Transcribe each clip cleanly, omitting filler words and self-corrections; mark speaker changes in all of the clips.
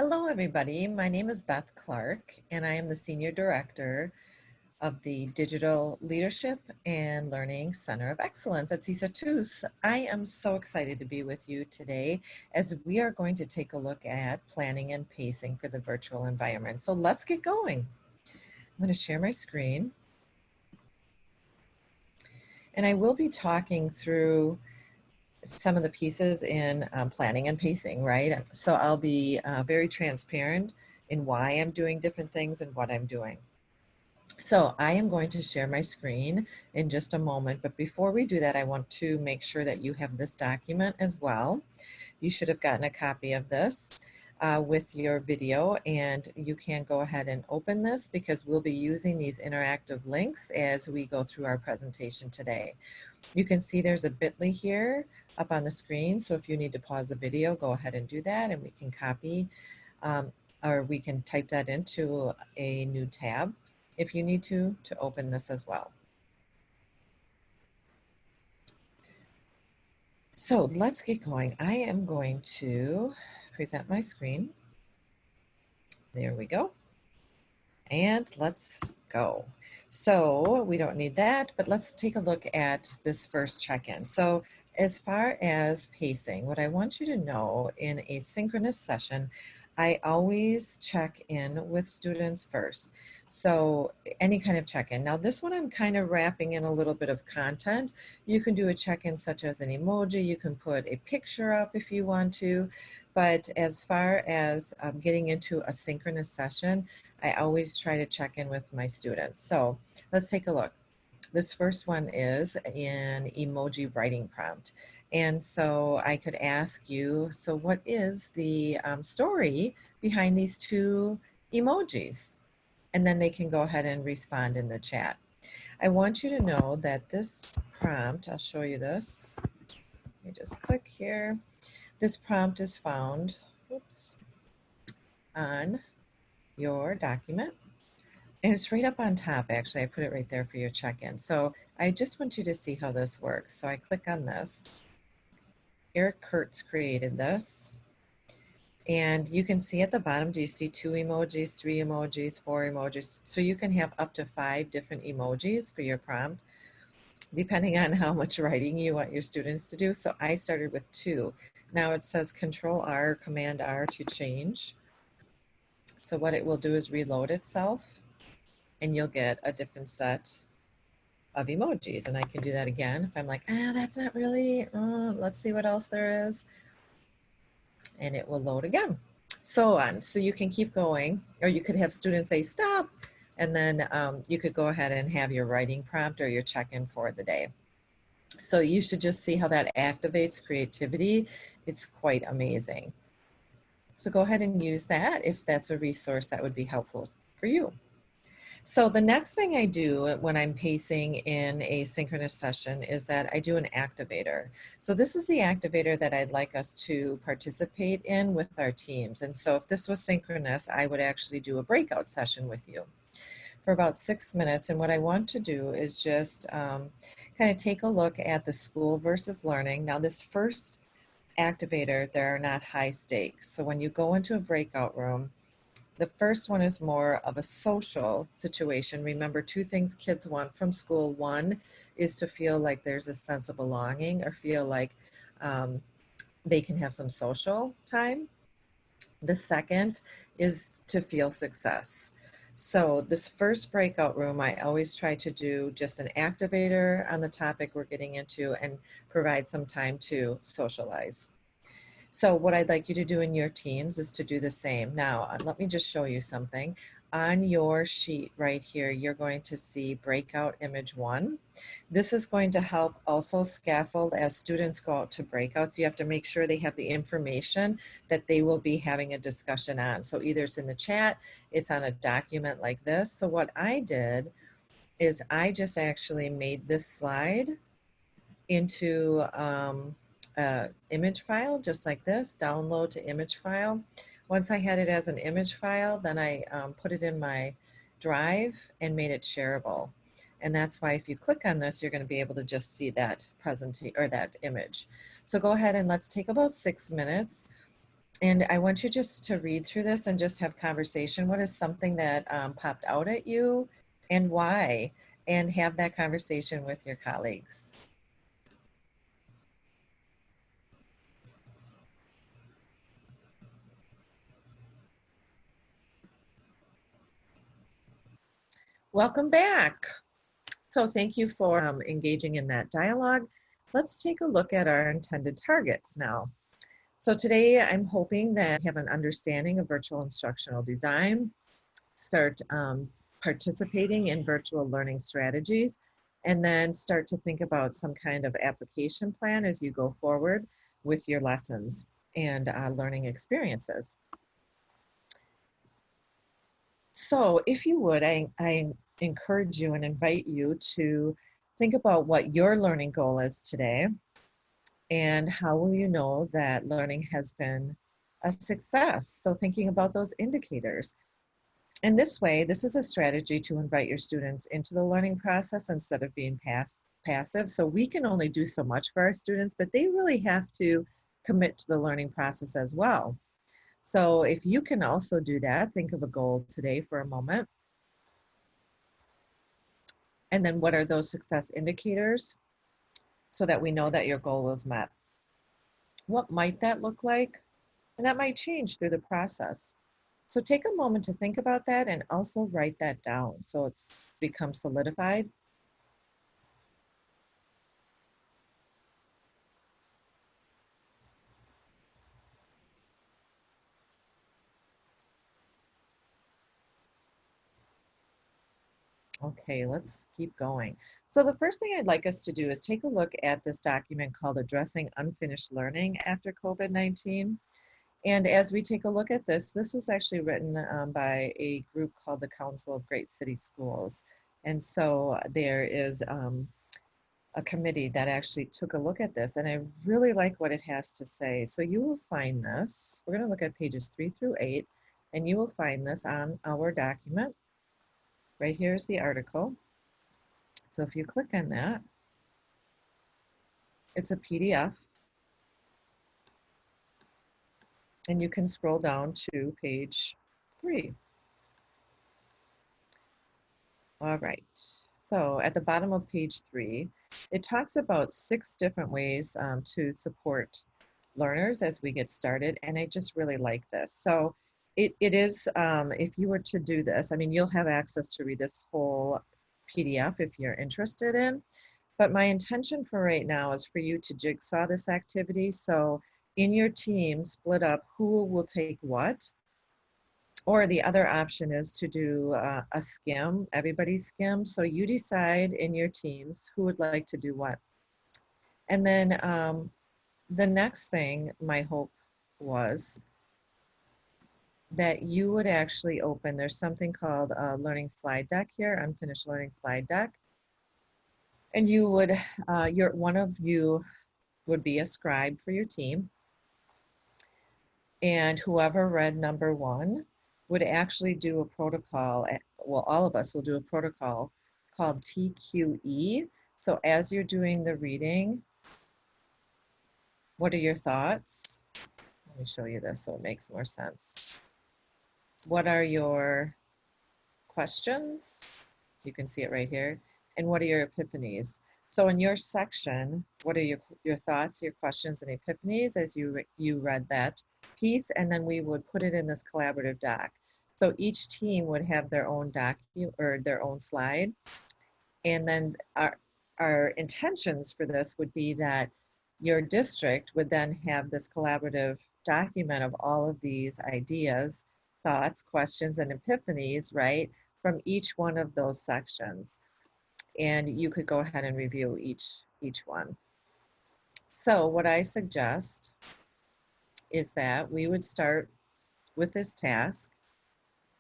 Speaker 1: Hello, everybody. My name is Beth Clark, and I am the Senior Director of the Digital Leadership and Learning Center of Excellence at CISA TUS. I am so excited to be with you today as we are going to take a look at planning and pacing for the virtual environment. So let's get going. I'm going to share my screen. And I will be talking through some of the pieces in planning and pacing, right? So I'll be very transparent in why I'm doing different things and what I'm doing. So I am going to share my screen in just a moment, but before we do that, I want to make sure that you have this document as well. You should have gotten a copy of this with your video, and you can go ahead and open this because we'll be using these interactive links as we go through our presentation today. You can see there's a bit.ly here up on the screen, so if you need to pause the video, go ahead and do that, and we can copy or we can type that into a new tab if you need to open this as well. So let's get going. I am going to present my screen. There we go. And let's go. So we don't need that, but let's take a look at this first check-in. So as far as pacing, what I want you to know in a synchronous session, I always check in with students first. So any kind of check-in. Now this one I'm kind of wrapping in a little bit of content. You can do a check-in such as an emoji. You can put a picture up if you want to. But as far as getting into a synchronous session, I always try to check in with my students. So let's take a look. This first one is an emoji writing prompt. And so I could ask you, so what is the story behind these two emojis? And then they can go ahead and respond in the chat. I want you to know that this prompt, I'll show you this. Let me just click here. This prompt is found, oops, on your document. And it's right up on top, actually. I put it right there for your check-in. So I just want you to see how this works. So I click on this. Eric Kurtz created this. And you can see at the bottom, do you see 2 emojis, 3 emojis, 4 emojis? So you can have up to 5 different emojis for your prompt, depending on how much writing you want your students to do. So I started with 2. Now it says Control R, Command R to change. So what it will do is reload itself, and you'll get a different set of emojis. And I can do that again if I'm like, that's not really, let's see what else there is. And it will load again. So on. So you can keep going, or you could have students say stop, and then you could go ahead and have your writing prompt or your check-in for the day. So you should just see how that activates creativity. It's quite amazing. So go ahead and use that if that's a resource that would be helpful for you. So the next thing I do when I'm pacing in a synchronous session is that I do an activator. So this is the activator that I'd like us to participate in with our teams. And so if this was synchronous, I would actually do a breakout session with you for about 6 minutes. And what I want to do is just kind of take a look at the school versus learning. Now this first activator, there are not high stakes. So when you go into a breakout room, the first one is more of a social situation. Remember, 2 things kids want from school. One is to feel like there's a sense of belonging or feel like they can have some social time. The second is to feel success. So this first breakout room, I always try to do just an activator on the topic we're getting into and provide some time to socialize. So what I'd like you to do in your teams is to do the same. Now, let me just show you something. On your sheet right here, you're going to see breakout image 1. This is going to help also scaffold as students go out to breakouts. You have to make sure they have the information that they will be having a discussion on. So either it's in the chat, it's on a document like this. So what I did is I just actually made this slide into image file, just like this, download to image file. Once I had it as an image file, then I put it in my drive and made it shareable. And that's why if you click on this, you're going to be able to just see that presentation or that image. So go ahead and let's take about 6 minutes. And I want you just to read through this and just have conversation. What is something that popped out at you and why? And have that conversation with your colleagues. Welcome back. So thank you for engaging in that dialogue. Let's take a look at our intended targets now. So today I'm hoping that you have an understanding of virtual instructional design, start participating in virtual learning strategies, and then start to think about some kind of application plan as you go forward with your lessons and learning experiences. So if you would, I encourage you and invite you to think about what your learning goal is today and how will you know that learning has been a success. So thinking about those indicators. In this way, this is a strategy to invite your students into the learning process instead of being passive. So we can only do so much for our students, but they really have to commit to the learning process as well. So if you can also do that, think of a goal today for a moment. And then what are those success indicators so that we know that your goal was met? What might that look like? And that might change through the process. So take a moment to think about that and also write that down so it's become solidified. Okay, let's keep going. So the first thing I'd like us to do is take a look at this document called Addressing Unfinished Learning After COVID-19. And as we take a look at this, this was actually written by a group called the Council of Great City Schools. And so there is a committee that actually took a look at this, and I really like what it has to say. So you will find this, we're going to look at pages 3 through 8, and you will find this on our document. Right here is the article. So if you click on that, it's a PDF, and you can scroll down to page 3. All right, so at the bottom of page 3, it talks about 6 different ways to support learners as we get started, and I just really like this. So it is, if you were to do this, I mean, you'll have access to read this whole PDF if you're interested in, but my intention for right now is for you to jigsaw this activity. So in your team, split up who will take what, or the other option is to do a skim, everybody skim. So you decide in your teams who would like to do what. And then the next thing, my hope was that you would actually open, there's something called a learning slide deck here, unfinished learning slide deck. And you would, one of you would be a scribe for your team. And whoever read number 1 would actually do a protocol, well, all of us will do a protocol called TQE. So as you're doing the reading, what are your thoughts? Let me show you this so it makes more sense. What are your questions? You can see it right here. And what are your epiphanies? So in your section, what are your thoughts, your questions, and epiphanies as you read that piece? And then we would put it in this collaborative doc. So each team would have their own doc or their own slide. And then our intentions for this would be that your district would then have this collaborative document of all of these ideas, thoughts, questions, and epiphanies, right, from each one of those sections. And you could go ahead and review each one. So what I suggest is that we would start with this task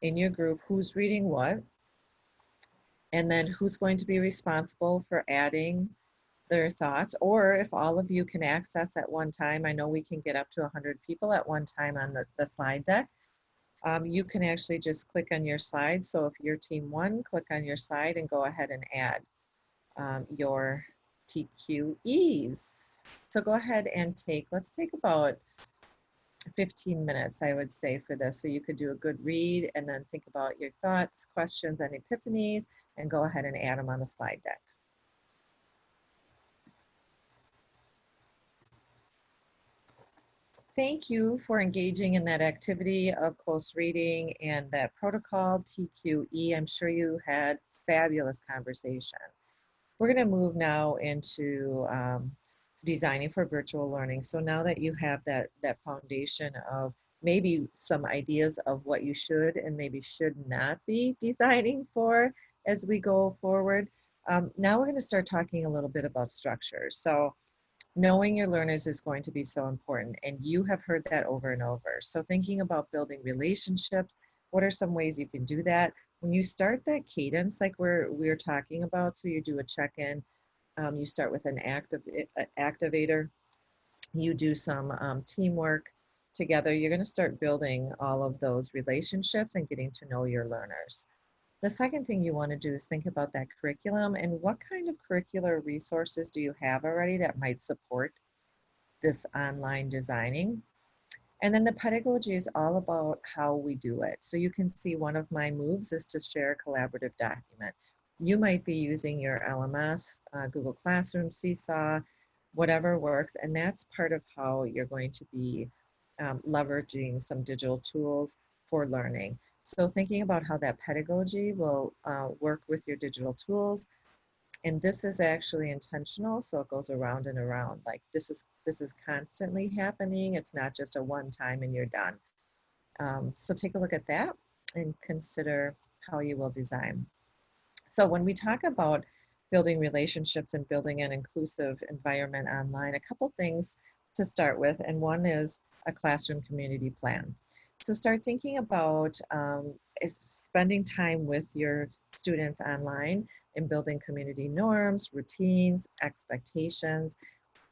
Speaker 1: in your group, who's reading what, and then who's going to be responsible for adding their thoughts, or if all of you can access at one time, I know we can get up to 100 people at one time on the slide deck. You can actually just click on your slide. So if you're team 1, click on your slide and go ahead and add your TQEs. So go ahead and let's take about 15 minutes, I would say, for this. So you could do a good read and then think about your thoughts, questions, and epiphanies, and go ahead and add them on the slide deck. Thank you for engaging in that activity of close reading and that protocol, TQE. I'm sure you had fabulous conversation. We're going to move now into designing for virtual learning. So now that you have that foundation of maybe some ideas of what you should and maybe should not be designing for as we go forward, now we're going to start talking a little bit about structure. So knowing your learners is going to be so important, and you have heard that over and over. So thinking about building relationships, what are some ways you can do that? When you start that cadence, like we're talking about, so you do a check-in, you start with an activator, you do some teamwork together, you're going to start building all of those relationships and getting to know your learners. The second thing you want to do is think about that curriculum and what kind of curricular resources do you have already that might support this online designing. And then the pedagogy is all about how we do it. So you can see one of my moves is to share a collaborative document. You might be using your LMS, Google Classroom, Seesaw, whatever works, and that's part of how you're going to be leveraging some digital tools for learning. So thinking about how that pedagogy will work with your digital tools, and this is actually intentional, so it goes around and around. Like this is constantly happening. It's not just a one time and you're done. So take a look at that and consider how you will design. So when we talk about building relationships and building an inclusive environment online, a couple things to start with, and one is a classroom community plan. So start thinking about spending time with your students online and building community norms, routines, expectations,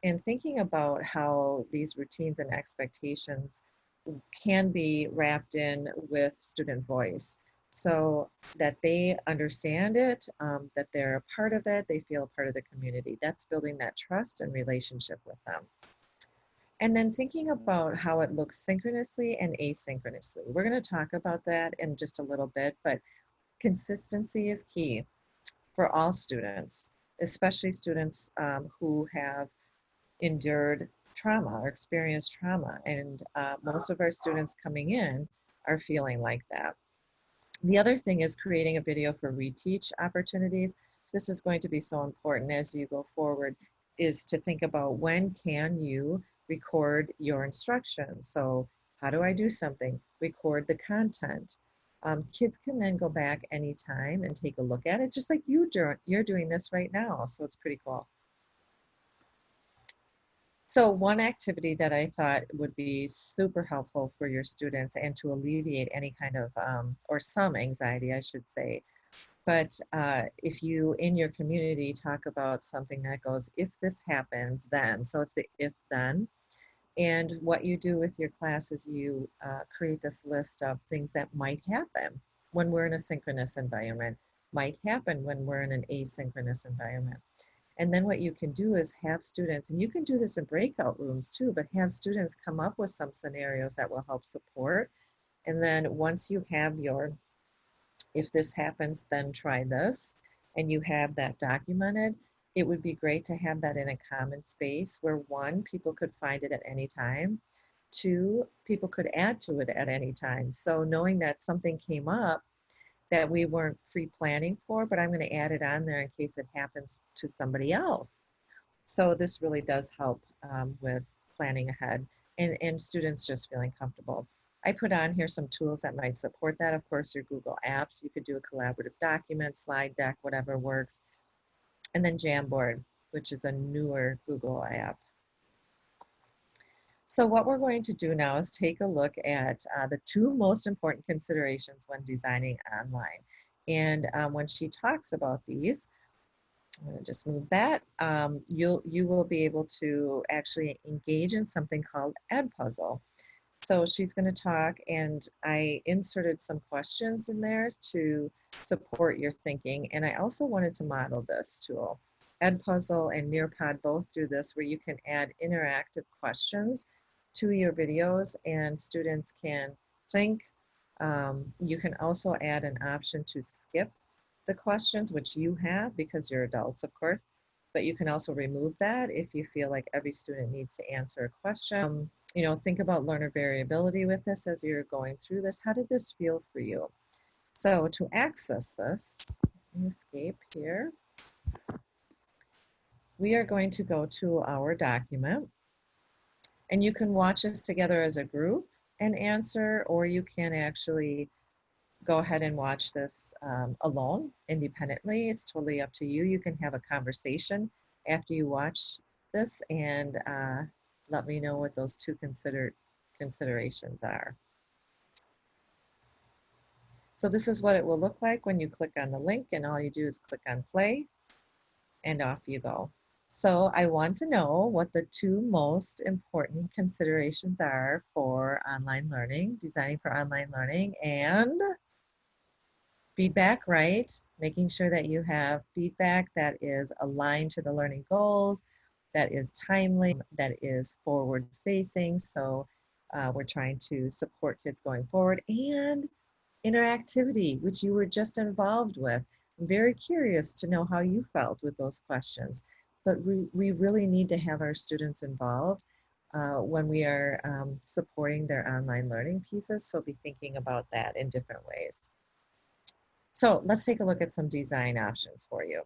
Speaker 1: and thinking about how these routines and expectations can be wrapped in with student voice so that they understand it, that they're a part of it, they feel a part of the community. That's building that trust and relationship with them. And then thinking about how it looks synchronously and asynchronously. We're going to talk about that in just a little bit, but consistency is key for all students, especially students who have endured trauma or experienced trauma. And most of our students coming in are feeling like that. The other thing is creating a video for reteach opportunities. This is going to be so important as you go forward, is to think about when can you record your instructions. So how do I do something? Record the content. Kids can then go back anytime and take a look at it, just like you're doing this right now. So it's pretty cool. So one activity that I thought would be super helpful for your students and to alleviate any kind of, or some anxiety, I should say, but if you in your community talk about something that goes, if this happens, then, so it's the if then, and what you do with your class is you create this list of things that might happen when we're in a synchronous environment, might happen when we're in an asynchronous environment. And then what you can do is have students, and you can do this in breakout rooms too, but have students come up with some scenarios that will help support. And then once you have your, if this happens, then try this, and you have that documented, it would be great to have that in a common space where one, people could find it at any time. Two, people could add to it at any time. So knowing that something came up that we weren't pre-planning for, but I'm going to add it on there in case it happens to somebody else. So this really does help with planning ahead and students just feeling comfortable. I put on here some tools that might support that. Of course, your Google Apps, you could do a collaborative document, slide deck, whatever works. And then Jamboard, which is a newer Google app. So what we're going to do now is take a look at the two most important considerations when designing online. And when she talks about these, I'm going to just move that. You will be able to actually engage in something called Edpuzzle. So she's going to talk, and I inserted some questions in there to support your thinking. And I also wanted to model this tool. Edpuzzle and Nearpod both do this, where you can add interactive questions to your videos and students can think. You can also add an option to skip the questions, which you have because you're adults, of course, but you can also remove that if you feel like every student needs to answer a question. You know, think about learner variability with this as you're going through this. How did this feel for you? So to access this, let me escape here. We are going to go to our document, and you can watch this together as a group and answer, or you can actually go ahead and watch this alone, independently. It's totally up to you. You can have a conversation after you watch this and let me know what those two considerations are. So this is what it will look like when you click on the link, and all you do is click on play and off you go. So I want to know what the two most important considerations are for online learning, designing for online learning, and feedback, right? Making sure that you have feedback that is aligned to the learning goals, that is timely, that is forward facing. So we're trying to support kids going forward, and interactivity, which you were just involved with. I'm very curious to know how you felt with those questions. But we really need to have our students involved when we are supporting their online learning pieces. So be thinking about that in different ways. So let's take a look at some design options for you.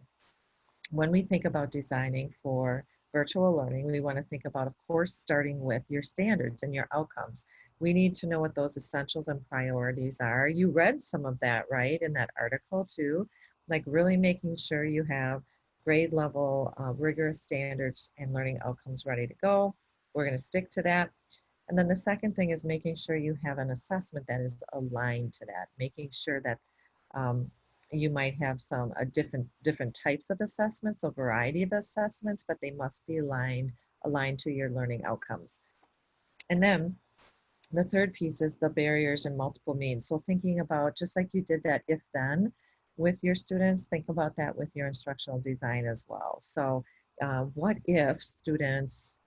Speaker 1: When we think about designing for virtual learning, we want to think about, of course, starting with your standards and your outcomes. We need to know what those essentials and priorities are. You read some of that, right, in that article too, like really making sure you have grade level rigorous standards and learning outcomes ready to go. We're going to stick to that. And then the second thing is making sure you have an assessment that is aligned to that, making sure that um, you might have some different types of assessments, a variety of assessments, but they must be aligned to your learning outcomes. And then the third piece is the barriers and multiple means. So thinking about, just like you did that if then with your students, think about that with your instructional design as well. So what if students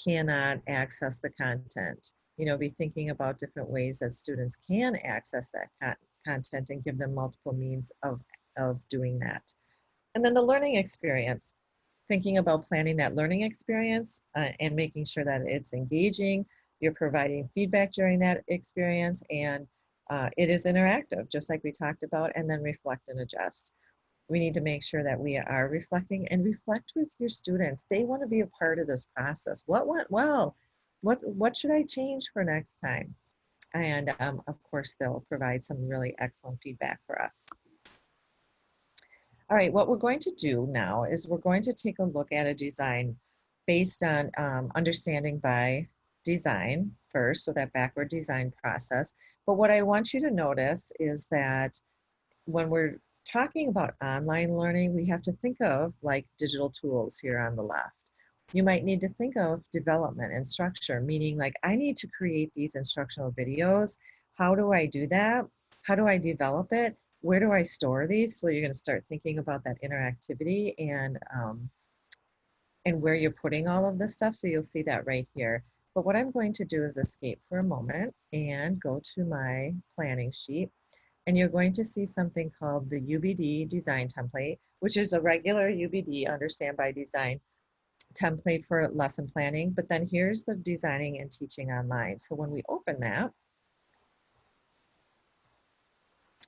Speaker 1: cannot access the content? You know, be thinking about different ways that students can access that content and give them multiple means of doing that. And then the learning experience, thinking about planning that learning experience and making sure that it's engaging, you're providing feedback during that experience, and it is interactive, just like we talked about, and then reflect and adjust. We need to make sure that we are reflecting and reflect with your students. They want to be a part of this process. What went well? What should I change for next time? And of course, they'll provide some really excellent feedback for us. All right, what we're going to do now is we're going to take a look at a design based on understanding by design first, so that backward design process. But what I want you to notice is that when we're talking about online learning, we have to think of like digital tools here on the left. You might need to think of development and structure, meaning like I need to create these instructional videos. How do I do that? How do I develop it? Where do I store these? So you're going to start thinking about that interactivity and where you're putting all of this stuff. So you'll see that right here. But what I'm going to do is escape for a moment and go to my planning sheet. And you're going to see something called the UBD design template, which is a regular UBD, Understand by Design template for lesson planning. But then here's the designing and teaching online. So when we open that,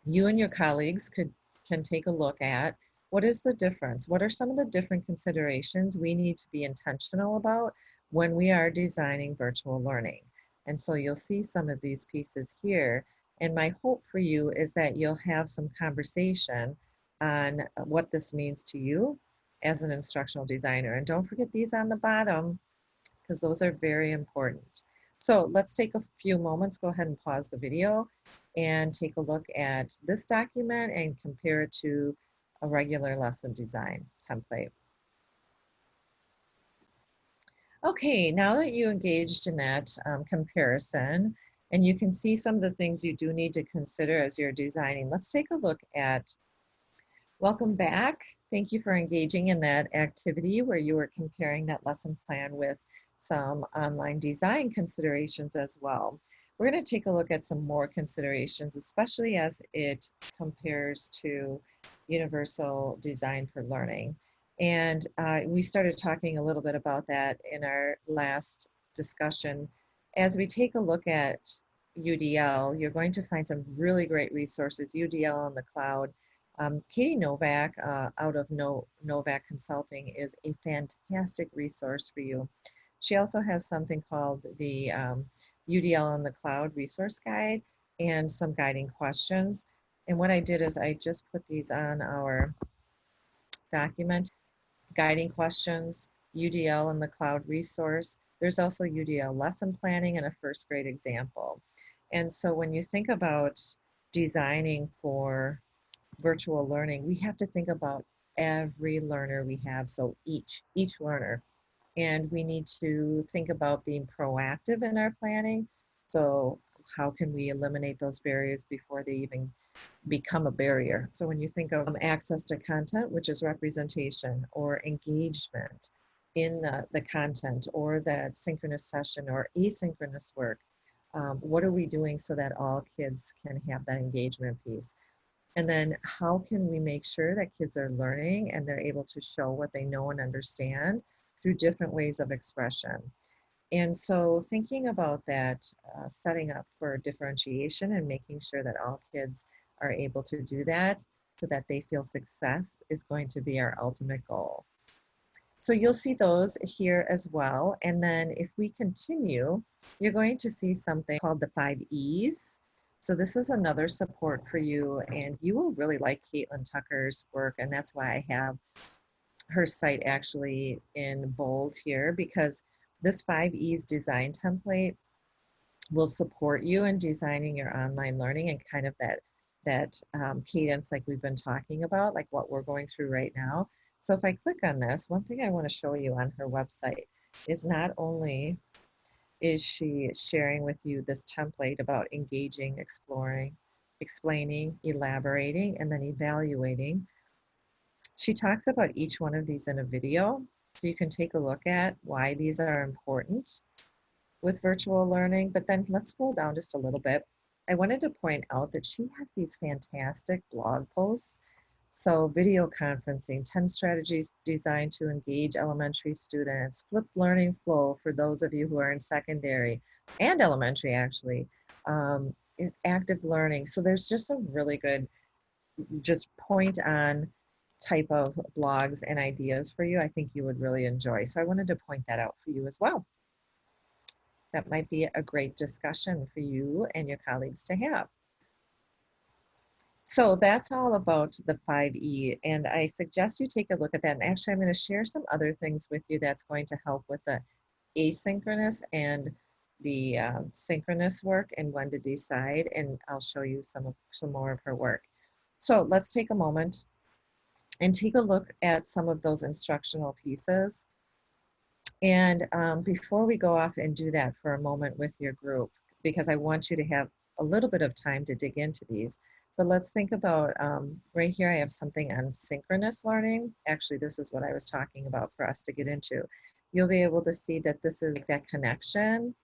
Speaker 1: you and your colleagues can take a look at what is the difference? What are some of the different considerations we need to be intentional about when we are designing virtual learning? And so you'll see some of these pieces here. And my hope for you is that you'll have some conversation on what this means to you as an instructional designer. And don't forget these on the bottom, because those are very important. So let's take a few moments, go ahead and pause the video and take a look at this document and compare it to a regular lesson design template. Okay, now that you engaged in that comparison, and you can see some of the things you do need to consider as you're designing, let's take a look at, welcome back. Thank you for engaging in that activity where you were comparing that lesson plan with some online design considerations as well. We're going to take a look at some more considerations, especially as it compares to universal design for learning. And we started talking a little bit about that in our last discussion. As we take a look at UDL, you're going to find some really great resources, UDL on the cloud. Katie Novak out of Novak Consulting is a fantastic resource for you. She also has something called the UDL on the Cloud resource guide and some guiding questions. And what I did is I just put these on our document. Guiding questions, UDL in the cloud resource. There's also UDL lesson planning and a first grade example. And so when you think about designing for virtual learning, we have to think about every learner we have, so each learner. And we need to think about being proactive in our planning. So how can we eliminate those barriers before they even become a barrier? So when you think of access to content, which is representation or engagement in the content or that synchronous session or asynchronous work, what are we doing so that all kids can have that engagement piece? And then how can we make sure that kids are learning and they're able to show what they know and understand through different ways of expression? And so thinking about that, setting up for differentiation and making sure that all kids are able to do that so that they feel success is going to be our ultimate goal. So you'll see those here as well. And then if we continue, you're going to see something called the 5 E's. So this is another support for you, and you will really like Caitlin Tucker's work, and that's why I have her site actually in bold here, because this 5 E's design template will support you in designing your online learning and kind of that cadence like we've been talking about, like what we're going through right now. So if I click on this, one thing I want to show you on her website is not only is she sharing with you this template about engaging, exploring, explaining, elaborating, and then evaluating. She talks about each one of these in a video, so you can take a look at why these are important with virtual learning. But then let's scroll down just a little bit. I wanted to point out that she has these fantastic blog posts. So video conferencing, 10 strategies designed to engage elementary students, flipped learning flow for those of you who are in secondary and elementary actually, active learning. So there's just a really good, just point on type of blogs and ideas for you I think you would really enjoy. So I wanted to point that out for you as well. That might be a great discussion for you and your colleagues to have. So that's all about the 5E, and I suggest you take a look at that. And actually, I'm going to share some other things with you that's going to help with the asynchronous and the synchronous work and when to decide, and I'll show you some more of her work. So let's take a moment and take a look at some of those instructional pieces. And before we go off and do that for a moment with your group, because I want you to have a little bit of time to dig into these, but let's think about, right here I have something on synchronous learning. Actually, this is what I was talking about for us to get into. You'll be able to see that this is that connection,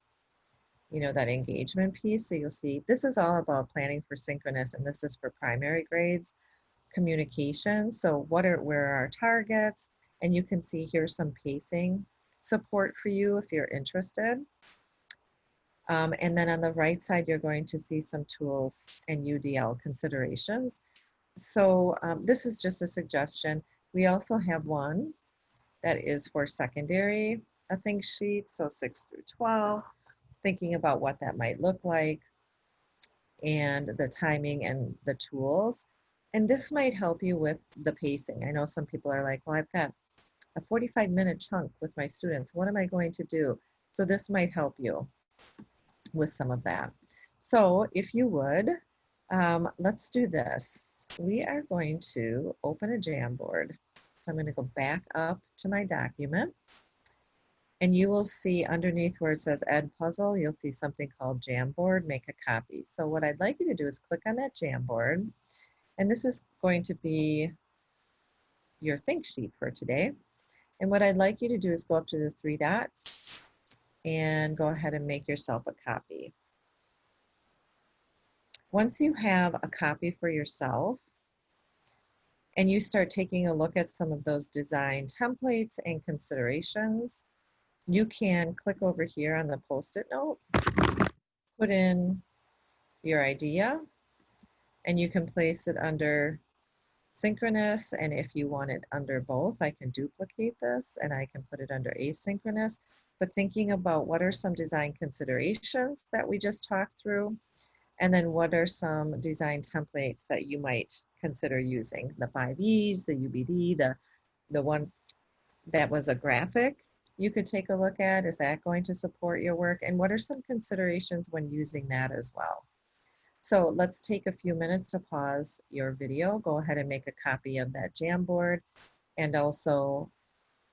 Speaker 1: you know, that engagement piece. So you'll see this is all about planning for synchronous, and this is for primary grades. Communication, so where are our targets? And you can see here's some pacing support for you if you're interested. And then on the right side, you're going to see some tools and UDL considerations. So this is just a suggestion. We also have one that is for secondary, a think sheet, so 6 through 12, thinking about what that might look like and the timing and the tools. And this might help you with the pacing. I know some people are like, well, I've got a 45-minute chunk with my students. What am I going to do? So this might help you with some of that. So if you would, let's do this. We are going to open a Jamboard. So I'm going to go back up to my document. And you will see underneath where it says Edpuzzle, you'll see something called Jamboard, make a copy. So what I'd like you to do is click on that Jamboard. And this is going to be your think sheet for today. And what I'd like you to do is go up to the 3 dots and go ahead and make yourself a copy. Once you have a copy for yourself and you start taking a look at some of those design templates and considerations, you can click over here on the Post-it note, put in your idea, and you can place it under synchronous, and if you want it under both, I can duplicate this and I can put it under asynchronous. But thinking about what are some design considerations that we just talked through, and then what are some design templates that you might consider using. The 5Es, the UBD, the one that was a graphic you could take a look at. Is that going to support your work? And what are some considerations when using that as well? So let's take a few minutes to pause your video. Go ahead and make a copy of that Jamboard and also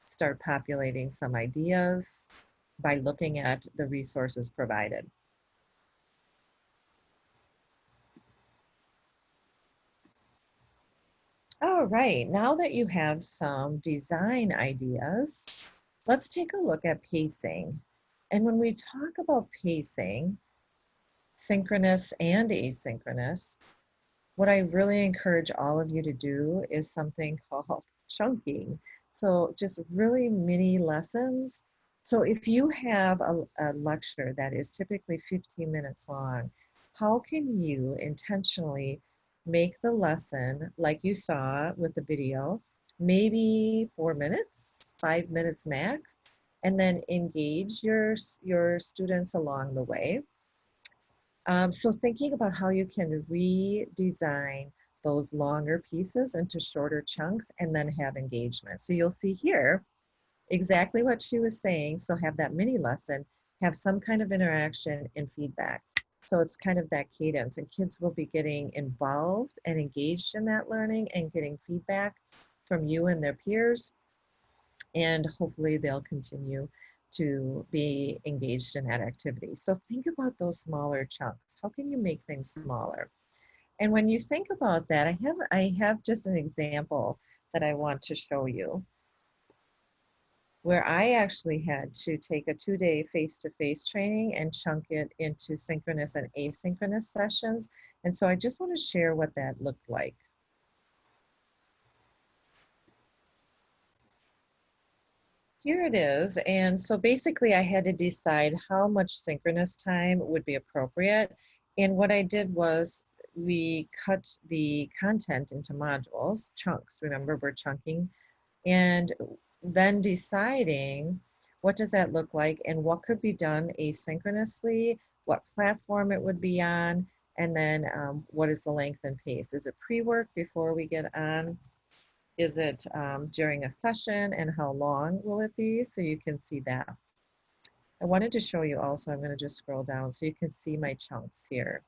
Speaker 1: start populating some ideas by looking at the resources provided. All right, now that you have some design ideas, let's take a look at pacing. And when we talk about pacing, synchronous and asynchronous, what I really encourage all of you to do is something called chunking. So just really mini lessons. So if you have a lecture that is typically 15 minutes long, how can you intentionally make the lesson like you saw with the video, maybe 4 minutes, 5 minutes max, and then engage your students along the way. So thinking about how you can redesign those longer pieces into shorter chunks and then have engagement. So you'll see here exactly what she was saying. So have that mini lesson, have some kind of interaction and feedback. So it's kind of that cadence, and kids will be getting involved and engaged in that learning and getting feedback from you and their peers. And hopefully they'll continue to be engaged in that activity. So think about those smaller chunks. How can you make things smaller? And when you think about that, I have just an example that I want to show you where I actually had to take a 2-day face-to-face training and chunk it into synchronous and asynchronous sessions. And so I just want to share what that looked like. Here it is. And so basically I had to decide how much synchronous time would be appropriate. And what I did was we cut the content into modules, chunks. Remember, we're chunking. And then deciding what does that look like and what could be done asynchronously, what platform it would be on, and then what is the length and pace. Is it pre-work before we get on? Is it during a session, and how long will it be? So you can see that. I wanted to show you also, I'm going to just scroll down so you can see my chunks here.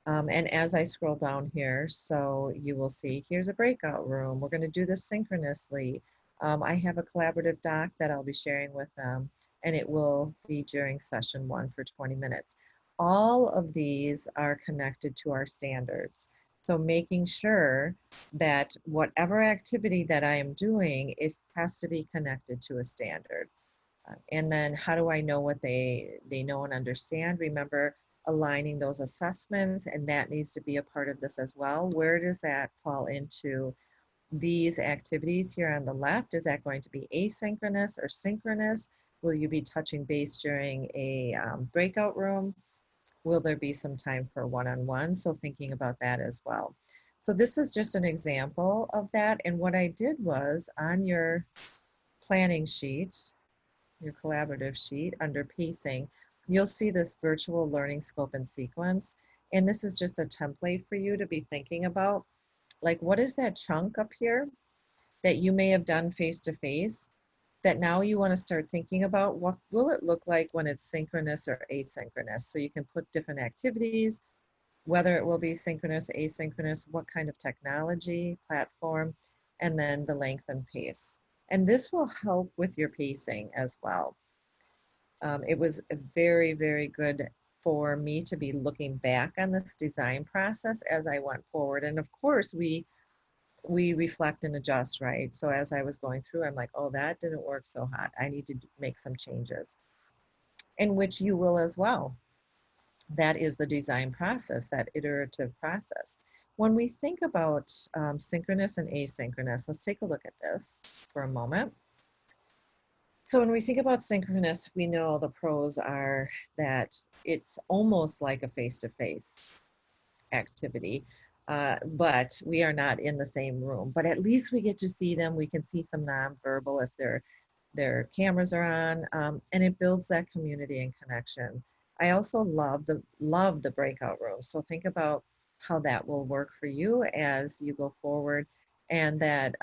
Speaker 1: And as I scroll down here, so you will see here's a breakout room. We're going to do this synchronously. I have a collaborative doc that I'll be sharing with them, and it will be during session 1 for 20 minutes. All of these are connected to our standards. So making sure that whatever activity that I am doing, it has to be connected to a standard. And then how do I know what they know and understand? Remember, aligning those assessments, and that needs to be a part of this as well. Where does that fall into these activities here on the left? Is that going to be asynchronous or synchronous? Will you be touching base during a breakout room? Will there be some time for one-on-one? So thinking about that as well. So this is just an example of that. And what I did was on your planning sheet, your collaborative sheet under pacing, you'll see this virtual learning scope and sequence. And this is just a template for you to be thinking about. Like, what is that chunk up here that you may have done face to face that now you want to start thinking about what will it look like when it's synchronous or asynchronous? So you can put different activities, whether it will be synchronous, asynchronous, what kind of technology, platform, and then the length and pace. And this will help with your pacing as well. It was very, very good for me to be looking back on this design process as I went forward. And of course, we we reflect and adjust, right? So as I was going through, I'm like, oh, that didn't work so hot. I need to make some changes, in which you will as well. That is the design process, that iterative process. When we think about synchronous and asynchronous, let's take a look at this for a moment. So when we think about synchronous, we know the pros are that it's almost like a face-to-face activity, but we are not in the same room. But at least we get to see them. We can see some nonverbal if their cameras are on, and it builds that community and connection. I also love the breakout room. So think about how that will work for you as you go forward, and that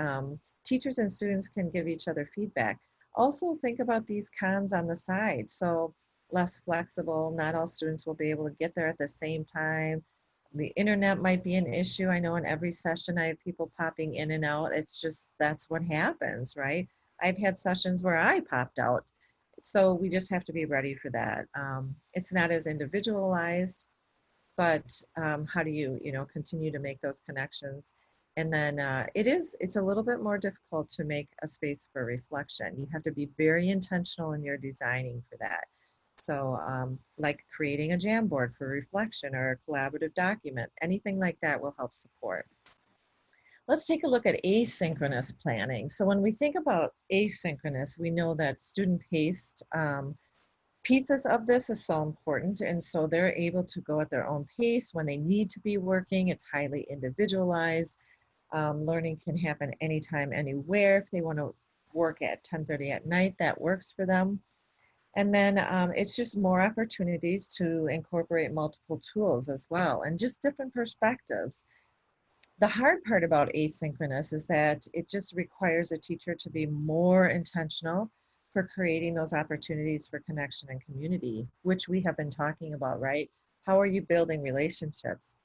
Speaker 1: teachers and students can give each other feedback. Also think about these cons on the side. So less flexible, not all students will be able to get there at the same time. The internet might be an issue. I know in every session I have people popping in and out. It's just, that's what happens, right? I've had sessions where I popped out. So we just have to be ready for that. It's not as individualized, but how do you continue to make those connections? And then it's a little bit more difficult to make a space for reflection. You have to be very intentional in your designing for that. So like creating a Jamboard for reflection or a collaborative document, anything like that will help support. Let's take a look at asynchronous planning. So when we think about asynchronous, we know that student-paced pieces of this is so important. And so they're able to go at their own pace when they need to be working. It's highly individualized. Learning can happen anytime, anywhere. If they want to work at 10:30 at night, that works for them. And then it's just more opportunities to incorporate multiple tools as well, and just different perspectives. The hard part about asynchronous is that it just requires a teacher to be more intentional for creating those opportunities for connection and community, which we have been talking about, right? How are you building relationships?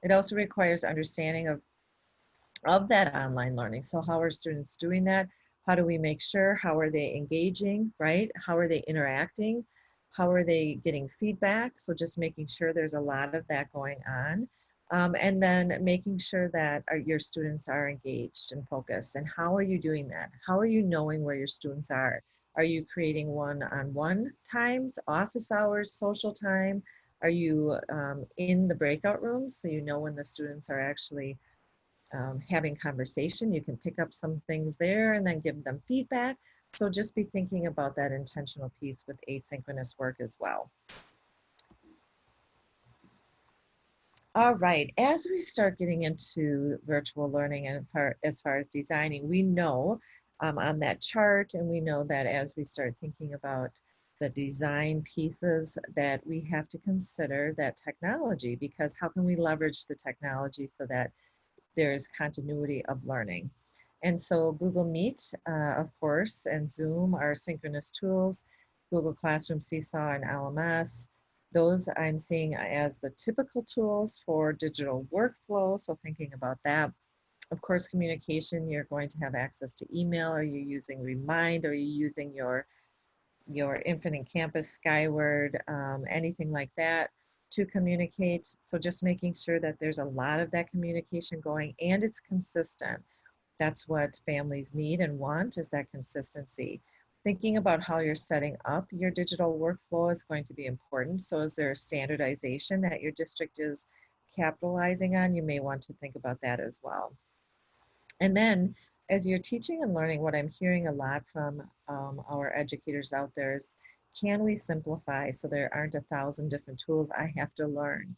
Speaker 1: It also requires understanding of that online learning. So how are students doing that? How do we make sure? How are they engaging, right? How are they interacting? How are they getting feedback? So just making sure there's a lot of that going on. And then making sure that your students are engaged and focused. And how are you doing that? How are you knowing where your students are? Are you creating one-on-one times, office hours, social time? Are you in the breakout rooms so you know when the students are actually having conversation? You can pick up some things there and then give them feedback. So just be thinking about that intentional piece with asynchronous work as well. All right, as we start getting into virtual learning and as far as designing, we know on that chart, and we know that as we start thinking about the design pieces, that we have to consider that technology, because how can we leverage the technology so that there's continuity of learning? And so Google Meet, of course, and Zoom are synchronous tools. Google Classroom, Seesaw, and LMS, those I'm seeing as the typical tools for digital workflow. So thinking about that. Of course, communication, you're going to have access to email. Are you using Remind? Are you using your Infinite Campus, Skyward, anything like that to communicate? So just making sure that there's a lot of that communication going and it's consistent. That's what families need and want, is that consistency. Thinking about how you're setting up your digital workflow is going to be important. So is there a standardization that your district is capitalizing on? You may want to think about that as well. And then as you're teaching and learning, what I'm hearing a lot from our educators out there is, can we simplify so there aren't 1,000 different tools I have to learn?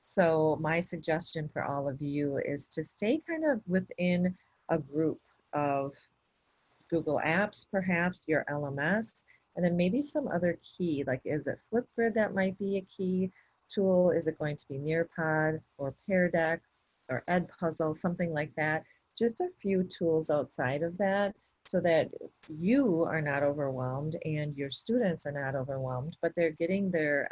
Speaker 1: So my suggestion for all of you is to stay kind of within a group of Google Apps, perhaps your LMS, and then maybe some other key, like is it Flipgrid that might be a key tool? Is it going to be Nearpod or Pear Deck or Edpuzzle, something like that? Just a few tools outside of that so that you are not overwhelmed and your students are not overwhelmed, but they're getting their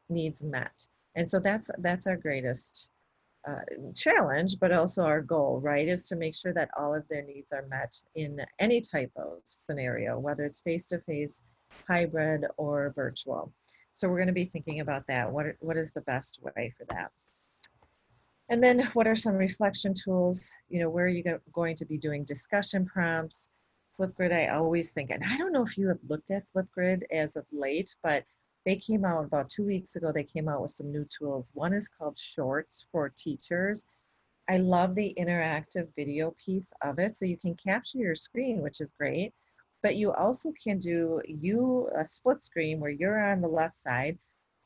Speaker 1: needs met. And so that's our greatest challenge, but also our goal, right, is to make sure that all of their needs are met in any type of scenario, whether it's face-to-face, hybrid, or virtual. So we're going to be thinking about that. What is the best way for that? And then what are some reflection tools? You know, where are you going to be doing discussion prompts? Flipgrid, I always think, and I don't know if you have looked at Flipgrid as of late, but they came out about 2 weeks ago, they came out with some new tools. One is called Shorts for Teachers. I love the interactive video piece of it. So you can capture your screen, which is great, but you also can do a split screen where you're on the left side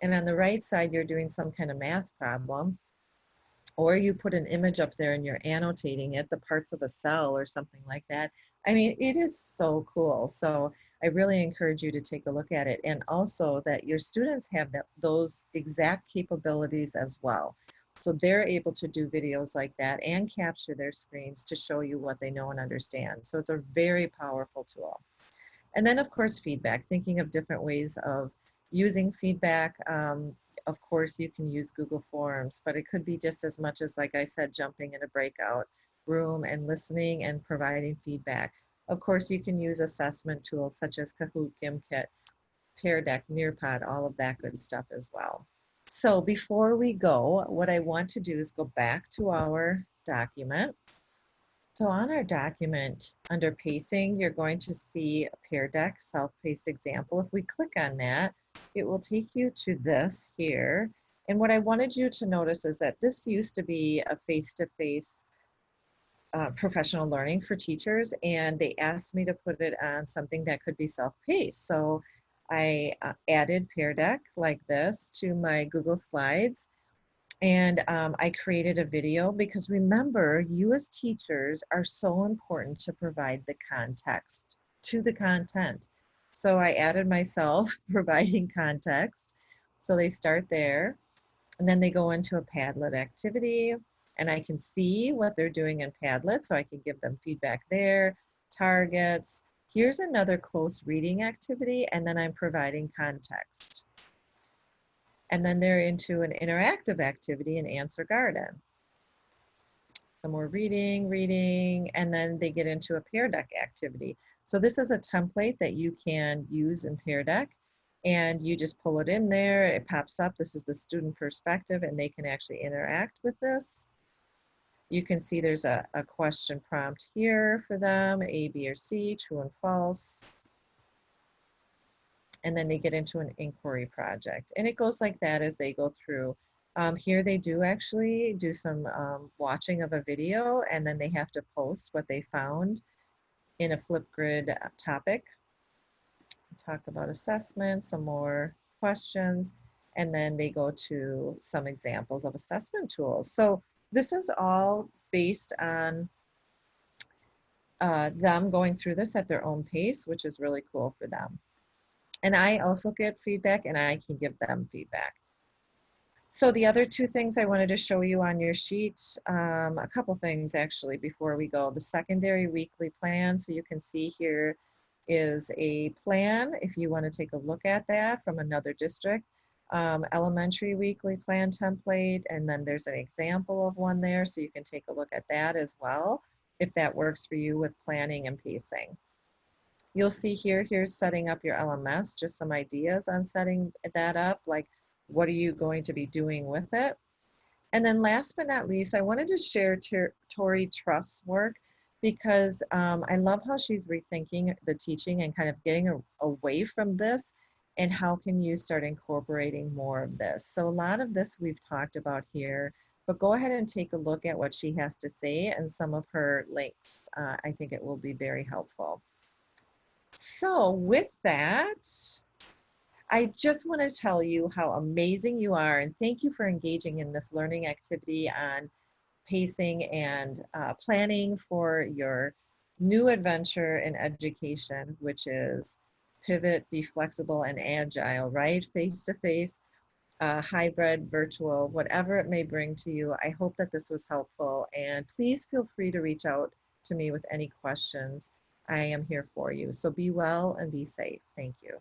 Speaker 1: and on the right side, you're doing some kind of math problem, or you put an image up there and you're annotating it, the parts of a cell or something like that. I mean, it is so cool. So I really encourage you to take a look at it, and also that your students have those exact capabilities as well. So they're able to do videos like that and capture their screens to show you what they know and understand. So it's a very powerful tool. And then of course, feedback, thinking of different ways of using feedback. Of course, you can use Google Forms, but it could be just as much as, like I said, jumping in a breakout room and listening and providing feedback. Of course, you can use assessment tools such as Kahoot, Gimkit, Pear Deck, Nearpod, all of that good stuff as well. So before we go, what I want to do is go back to our document. So on our document, under pacing, you're going to see a Pear Deck self-paced example. If we click on that, it will take you to this here. And what I wanted you to notice is that this used to be a face-to-face professional learning for teachers, and they asked me to put it on something that could be self-paced. So I added Pear Deck like this to my Google Slides. And I created a video because remember, you as teachers are so important to provide the context to the content. So I added myself providing context. So they start there, and then they go into a Padlet activity, and I can see what they're doing in Padlet, so I can give them feedback there, targets. Here's another close reading activity, and then I'm providing context. And then they're into an interactive activity in Answer Garden. Some more reading, and then they get into a Pear Deck activity. So this is a template that you can use in Pear Deck, and you just pull it in there, it pops up. This is the student perspective, and they can actually interact with this. You can see there's a question prompt here for them, A, B, or C, true and false. And then they get into an inquiry project. And it goes like that as they go through. Here they do actually do some watching of a video, and then they have to post what they found in a Flipgrid topic. Talk about assessment, some more questions, and then they go to some examples of assessment tools. So this is all based on them going through this at their own pace, which is really cool for them. And I also get feedback, and I can give them feedback. So the other two things I wanted to show you on your sheet, a couple things actually before we go. The secondary weekly plan, so you can see here is a plan if you want to take a look at that from another district. Elementary weekly plan template, and then there's an example of one there, so you can take a look at that as well if that works for you with planning and pacing. You'll see here's setting up your LMS, just some ideas on setting that up, like what are you going to be doing with it? And then last but not least, I wanted to share Tori Trust's work, because I love how she's rethinking the teaching and kind of getting away from this, and how can you start incorporating more of this. So a lot of this we've talked about here, but go ahead and take a look at what she has to say and some of her links. I think it will be very helpful. So with that, I just want to tell you how amazing you are, and thank you for engaging in this learning activity on pacing and planning for your new adventure in education, which is pivot, be flexible and agile, right? Face-to-face, hybrid, virtual, whatever it may bring to you. I hope that this was helpful, and please feel free to reach out to me with any questions. I am here for you. So be well and be safe. Thank you.